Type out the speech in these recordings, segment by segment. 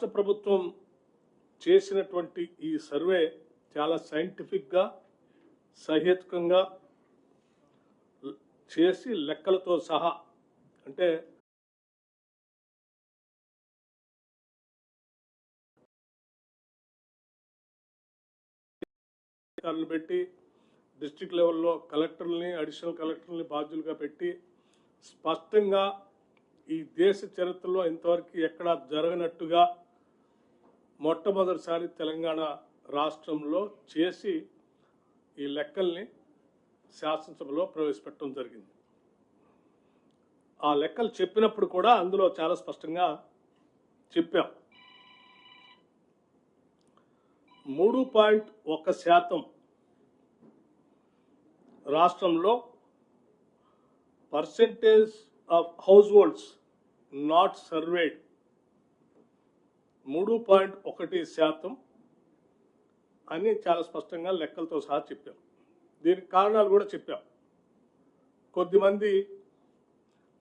రాష్ట్ర ప్రభుత్వం చేసినటువంటి ఈ సర్వే చాలా సైంటిఫిక్గా సహేతుకంగా చేసి లెక్కలతో సహా అంటే పెట్టి డిస్ట్రిక్ట్ లెవెల్లో కలెక్టర్లని అడిషనల్ కలెక్టర్లని బాధ్యులుగా పెట్టి స్పష్టంగా ఈ దేశ చరిత్రలో ఇంతవరకు ఎక్కడా జరగనట్టుగా మొట్టమొదటిసారి తెలంగాణ రాష్ట్రంలో చేసి ఈ లెక్కల్ని శాసనసభలో ప్రవేశపెట్టడం జరిగింది. ఆ లెక్కలు చెప్పినప్పుడు కూడా అందులో చాలా స్పష్టంగా చెప్పాం. 3.1% రాష్ట్రంలో percentage of house holds not surveyed 3.1% అని చాలా స్పష్టంగా లెక్కలతో సహా చెప్పాం. దీనికి కారణాలు కూడా చెప్పాం. కొద్దిమంది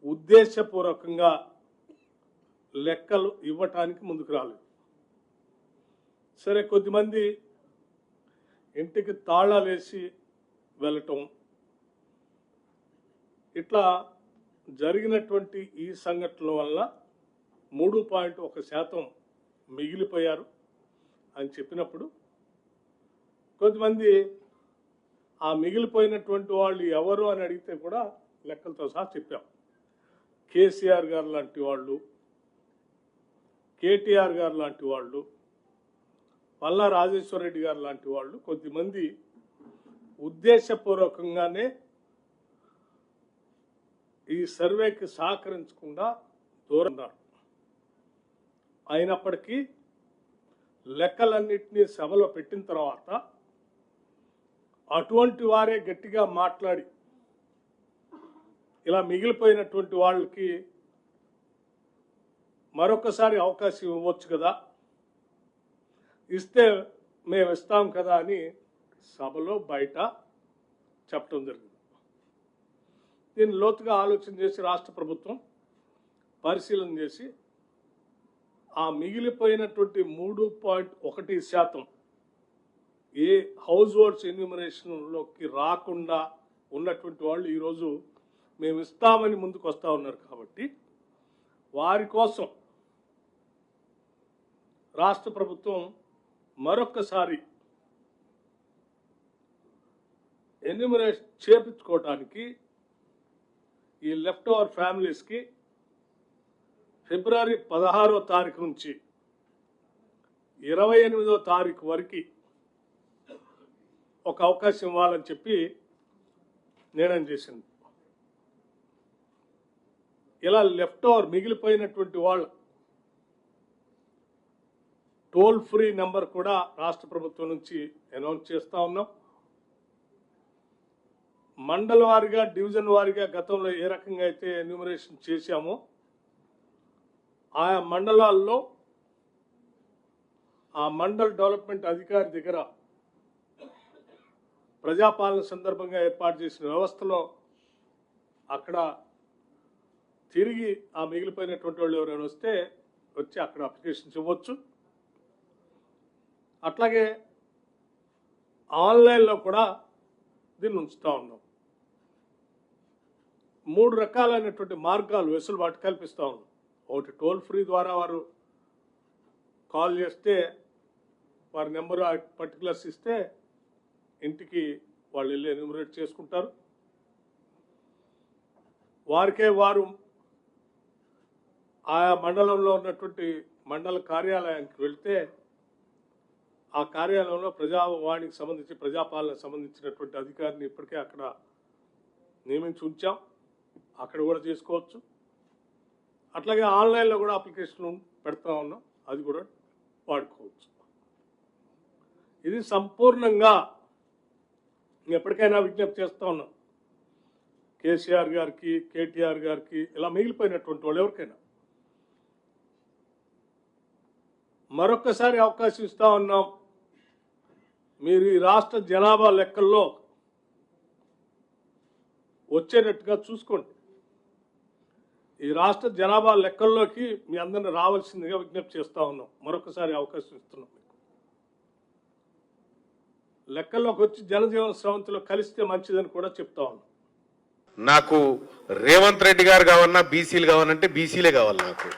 ఉద్దేశపూర్వకంగా లెక్కలు ఇవ్వటానికి ముందుకు రాలేదు. సరే, కొద్దిమంది ఇంటికి తాళాలు వేసి వెళ్ళటం, ఇట్లా జరిగినటువంటి ఈ సంఘటనల వల్ల 3.1% మిగిలిపోయారు అని చెప్పినప్పుడు కొంతమంది ఆ మిగిలిపోయినటువంటి వాళ్ళు ఎవరు అని అడిగితే కూడా లెక్కలతో సహా చెప్పాం. కేసీఆర్ గారు లాంటి వాళ్ళు, కేటీఆర్ గారు లాంటి వాళ్ళు, పల్లా రాజేశ్వర రెడ్డి గారు లాంటి వాళ్ళు కొద్దిమంది ఉద్దేశపూర్వకంగానే ఈ సర్వేకి సహకరించకుండా దూరం ఉన్నారు. అయినప్పటికీ లెక్కలన్నింటినీ సభలో పెట్టిన తర్వాత అటువంటి వారే గట్టిగా మాట్లాడి ఇలా మిగిలిపోయినటువంటి వాళ్ళకి మరొకసారి అవకాశం ఇవ్వచ్చు కదా, ఇస్తే మేము ఇస్తాం కదా అని సభలో బయట చెప్పడం జరిగింది. దీన్ని లోతుగా ఆలోచన చేసి రాష్ట్ర ప్రభుత్వం పరిశీలన చేసి ఆ మిగిలిపోయినటువంటి 3.1% ఏ హౌస్ హోల్డ్స్ ఎన్యూమరేషన్లోకి రాకుండా ఉన్నటువంటి వాళ్ళు ఈరోజు మేము ఇస్తామని ముందుకు వస్తూ ఉన్నారు. కాబట్టి వారి కోసం రాష్ట్ర ప్రభుత్వం మరొక్కసారి ఎన్యూమరేషన్ చేపించుకోవటానికి ఈ లెఫ్ట్ ఓవర్ ఫ్యామిలీస్కి ఫిబ్రవరి 16వ తారీఖు నుంచి 28వ తారీఖు వరకు ఒక అవకాశం ఇవ్వాలని చెప్పి నిర్ణయం చేసింది. ఇలా లెఫ్ట్ ఓవర్ మిగిలిపోయినటువంటి వాళ్ళు టోల్ ఫ్రీ నెంబర్ కూడా రాష్ట్ర ప్రభుత్వం నుంచి అనౌన్స్ చేస్తూ ఉన్నాం. మండల వారీగా, డివిజన్ వారీగా గతంలో ఏ రకంగా అయితే ఎన్యూమరేషన్ చేశామో ఆయా మండలాల్లో ఆ మండల్ డెవలప్మెంట్ అధికారి దగ్గర ప్రజాపాలన సందర్భంగా ఏర్పాటు చేసిన వ్యవస్థలో అక్కడ తిరిగి ఆ మిగిలిపోయినటువంటి వాళ్ళు ఎవరైనా వస్తే వచ్చి అక్కడ అప్లికేషన్స్ ఇవ్వచ్చు. అట్లాగే ఆన్లైన్లో కూడా దీన్ని ఉంచుతూ ఉన్నాం. 3 రకాలైనటువంటి మార్గాలు వెసులుబాటు కల్పిస్తూ ఉన్నాం. ఒకటి, టోల్ ఫ్రీ ద్వారా వారు కాల్ చేస్తే వారి నెంబరు పర్టికులర్స్ ఇస్తే ఇంటికి వాళ్ళు వెళ్ళి ఎన్యూమరేట్ చేసుకుంటారు. వారికే వారు ఆయా మండలంలో ఉన్నటువంటి మండల కార్యాలయానికి వెళ్తే ఆ కార్యాలయంలో ప్రజావాణికి సంబంధించి, ప్రజాపాలనకు సంబంధించినటువంటి అధికారిని ఇప్పటికే అక్కడ నియమించి ఉంచాం. అక్కడ కూడా చేసుకోవచ్చు. అట్లాగే ఆన్లైన్లో కూడా అప్లికేషన్ పెడతా ఉన్నాం, అది కూడా వాడుకోవచ్చు. ఇది సంపూర్ణంగా ఎప్పటికైనా విజ్ఞప్తి చేస్తూ ఉన్నాం కేసీఆర్ గారికి, కేటీఆర్ గారికి, ఇలా మిగిలిపోయినటువంటి వాళ్ళు ఎవరికైనా మరొక్కసారి అవకాశం ఇస్తా ఉన్నాం. మీరు ఈ రాష్ట్ర జనాభా లెక్కల్లో వచ్చేటట్టుగా చూసుకోండి. ఈ రాష్ట్ర జనాభా లెక్కల్లోకి మీ అందరిని రావాల్సిందిగా విజ్ఞప్తి చేస్తా ఉన్నాం. మరొకసారి అవకాశం ఇస్తున్నాం. లెక్కల్లోకి వచ్చి జనజీవన స్రవంతిలో కలిస్తే మంచిదని కూడా చెప్తా ఉన్నాం. నాకు రేవంత్ రెడ్డి గారు కావాలన్నా బీసీలు కావాలంటే బీసీలే కావాలి. నాకు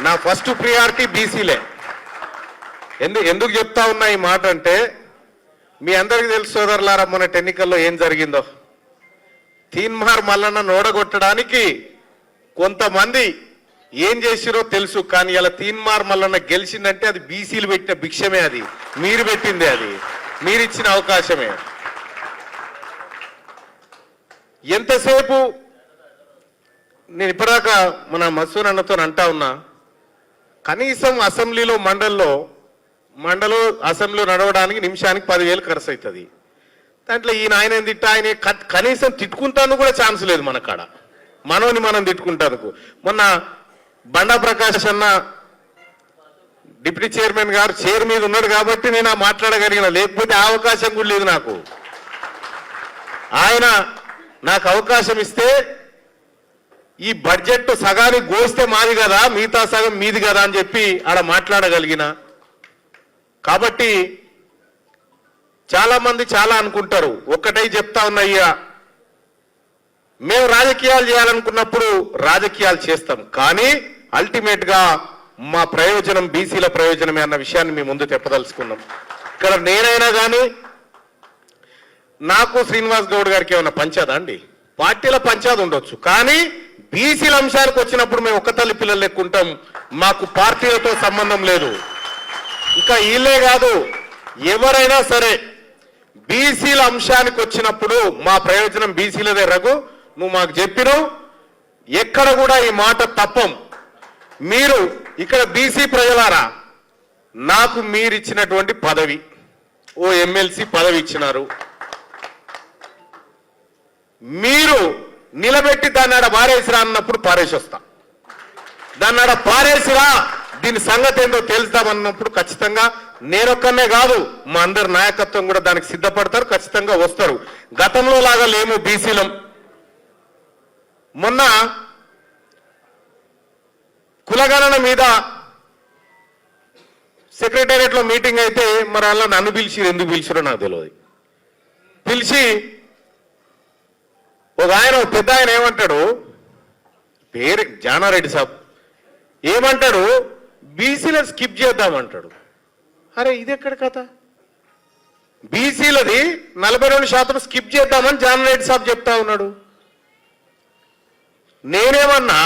నా ఫస్ట్ ప్రియారిటీ బీసీలే. ఎందుకు చెప్తా ఉన్నా ఈ మాట అంటే, మీ అందరికీ తెలుసు సోదరులారా, మొన్నటి ఎన్నికల్లో ఏం జరిగిందో. తీన్మార్ మల్లన్న నోడగొట్టడానికి కొంతమంది ఏం చేసిరో తెలుసు. కానీ ఇలా తీన్మార్ మల్లన్న గెలిచిందంటే అది బీసీలు పెట్టిన భిక్షమే, అది మీరు పెట్టిందే, అది మీరిచ్చిన అవకాశమే. ఎంతసేపు నేను ఇప్పటిదాకా మన మసూర్ అన్నతో అంటా ఉన్నా, కనీసం అసెంబ్లీలో మండలో అసెంబ్లీలో నడవడానికి నిమిషానికి 10,000 ఖర్చు అవుతుంది. దాంట్లో ఈయన ఆయన తిట్టా, ఆయన కనీసం తిట్టుకుంటాను కూడా ఛాన్స్ లేదు మన కాడ. మనోని మనం తిట్టుకుంటాను. మొన్న బండా ప్రకాష్ అన్న డిప్యూటీ చైర్మన్ గారు చైర్ మీద ఉన్నాడు కాబట్టి నేను మాట్లాడగలిగిన, లేకపోతే ఆ అవకాశం కూడా లేదు నాకు. ఆయన నాకు అవకాశం ఇస్తే ఈ బడ్జెట్ సగానికి గోస్తే మాది కదా, మిగతా సగం మీది కదా అని చెప్పి ఆడ మాట్లాడగలిగిన. కాబట్టి చాలా మంది చాలా అనుకుంటారు. ఒక్కటై చెప్తా ఉన్నాయ్యా, మేము రాజకీయాలు చేయాలనుకున్నప్పుడు రాజకీయాలు చేస్తాం, కానీ అల్టిమేట్ గా మా ప్రయోజనం బీసీల ప్రయోజనమే అన్న విషయాన్ని మీ ముందు చెప్పదలుచుకున్నాం. ఇక్కడ నేనైనా కానీ నాకు శ్రీనివాస్ గౌడ్ గారికి ఏమైనా పంచాదా అండి? పార్టీల పంచాది ఉండొచ్చు, కానీ బీసీల అంశానికి వచ్చినప్పుడు మేము ఒక్క తల్లి పిల్లలు లెక్కుంటాం. మాకు పార్టీలతో సంబంధం లేదు. ఇంకా వీళ్ళే కాదు, ఎవరైనా సరే బీసీల అంశానికి వచ్చినప్పుడు మా ప్రయోజనం బీసీలదే. రఘు, నువ్వు మాకు చెప్పినావు, ఎక్కడ కూడా ఈ మాట తప్పం. మీరు ఇక్కడ బీసీ ప్రజలారా, నాకు మీరిచ్చినటువంటి పదవి, ఓ ఎమ్మెల్సీ పదవి ఇచ్చినారు, మీరు నిలబెట్టి దాన్ని ఆడ పారేసిరా అన్నప్పుడు పారేసి వస్తా. దాన్ని ఆడ పారేసిరా, దీని సంగతి ఏందో తెలుస్తామన్నప్పుడు ఖచ్చితంగా నేనొక్కనే కాదు, మా అందరి నాయకత్వం కూడా దానికి సిద్ధపడతారు, ఖచ్చితంగా వస్తారు. గతంలో లాగా లేము బీసీలం. మొన్న కులగణన మీద సెక్రటేరియట్ లో మీటింగ్ అయితే మరి అలా నన్ను పిలిచిరు, ఎందుకు పిలిచిరో నాకు తెలియదు. పిలిచి ఒక ఆయన, పెద్ద ఆయన ఏమంటాడు, పేరు జానారెడ్డి సాబ్, ఏమంటాడు, బీసీలో స్కిప్ చేద్దామంటాడు. అరే ఇది ఎక్కడ కథ? బీసీలది 42% స్కిప్ చేద్దామని జానారెడ్డి సాబ్ చెప్తా ఉన్నాడు. నేనేమన్నా,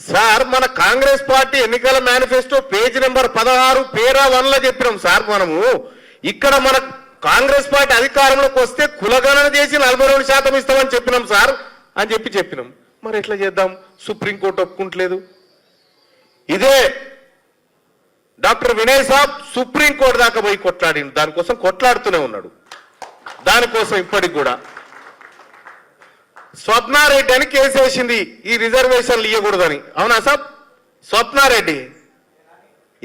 సార్ మన కాంగ్రెస్ పార్టీ ఎన్నికల మేనిఫెస్టో పేజ్ నెంబర్ 16 పేరా 1లో చెప్పినాం సార్. మనము ఇక్కడ మన కాంగ్రెస్ పార్టీ అధికారంలోకి వస్తే కులగణన చేసి 42% ఇస్తామని చెప్పినాం సార్ అని చెప్పినాం. మరి ఎట్లా చేద్దాం? సుప్రీంకోర్టు ఒప్పుకుంటలేదు. ఇదే డాక్టర్ వినయ్ సాబ్ సుప్రీంకోర్టు దాకా పోయి కొట్లాడి, దానికోసం కొట్లాడుతూనే ఉన్నాడు. దానికోసం ఇప్పటికి కూడా స్వప్నారెడ్డి అని కేసు వేసింది, ఈ రిజర్వేషన్లు ఇవ్వకూడదని. అవునా సాబ్? స్వప్నారెడ్డి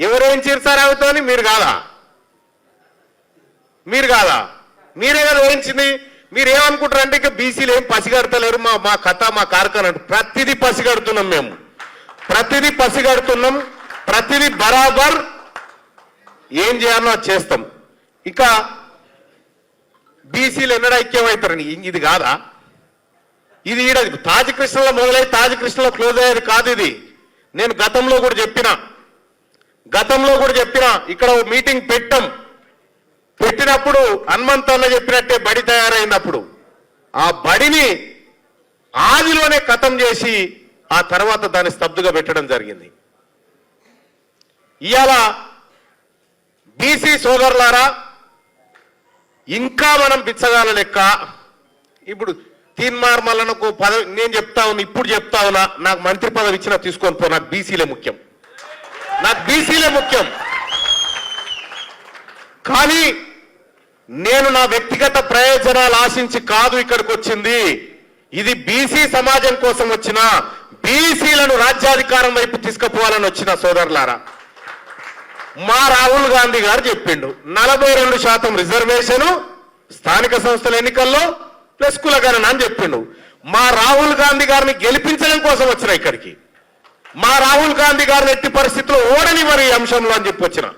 ఎవరేం చేశారు అవుతాని? మీరు కాదా? మీరే కదా వేయించింది. మీరేమనుకుంటారు అంటే, ఇక బీసీలు ఏం పసిగడతలేరు, మా కథ మా కార్ఖాన. ప్రతిదీ పసిగడుతున్నాం మేము, ప్రతిదీ పసిగడుతున్నాం, ప్రతిదీ బరాబర్ ఏం చేయాలో అది చేస్తాం. ఇక బీసీలు ఎన్నడ ఐక్యమవుతారని, ఇది కాదా? ఇది ఈడ తాజకృష్ణలో మొదలై తాజకృష్ణలో క్లోజ్ అయ్యేది కాదు. ఇది నేను గతంలో కూడా చెప్పిన ఇక్కడ మీటింగ్ పెట్టినప్పుడు హనుమంతన్న చెప్పినట్టే బడి తయారైనప్పుడు ఆ బడిని ఆదిలోనే ఖతం చేసి ఆ తర్వాత దాన్ని స్తబ్దుగా పెట్టడం జరిగింది. ఇవాళ బీసీ సోదరులారా, ఇంకా మనం బిచ్చగాల లెక్క ఇప్పుడు తీన్మార్ మల్లన్నకు పదవి నేను చెప్తా ఉన్నా, ఇప్పుడు చెప్తా ఉన్నా, నాకు మంత్రి పదవి ఇచ్చినా తీసుకొని పో, నాకు బీసీలే ముఖ్యం. కానీ నేను నా వ్యక్తిగత ప్రయోజనాలు ఆశించి కాదు ఇక్కడికి వచ్చింది. ఇది బీసీ సమాజం కోసం వచ్చిన, బీసీలను రాజ్యాధికారం వైపు తీసుకుపోవాలని వచ్చిన సోదరులారా. మా రాహుల్ గాంధీ గారు చెప్పిండు 42% రిజర్వేషన్ స్థానిక సంస్థల ఎన్నికల్లో ప్లస్ కులగణన అని చెప్పిండు. మా రాహుల్ గాంధీ గారిని గెలిపించడం కోసం వచ్చిన ఇక్కడికి. మా రాహుల్ గాంధీ గారిని ఎట్టి పరిస్థితుల్లో ఓడనివ్వరు ఈ అంశంలో అని చెప్పి వచ్చిన.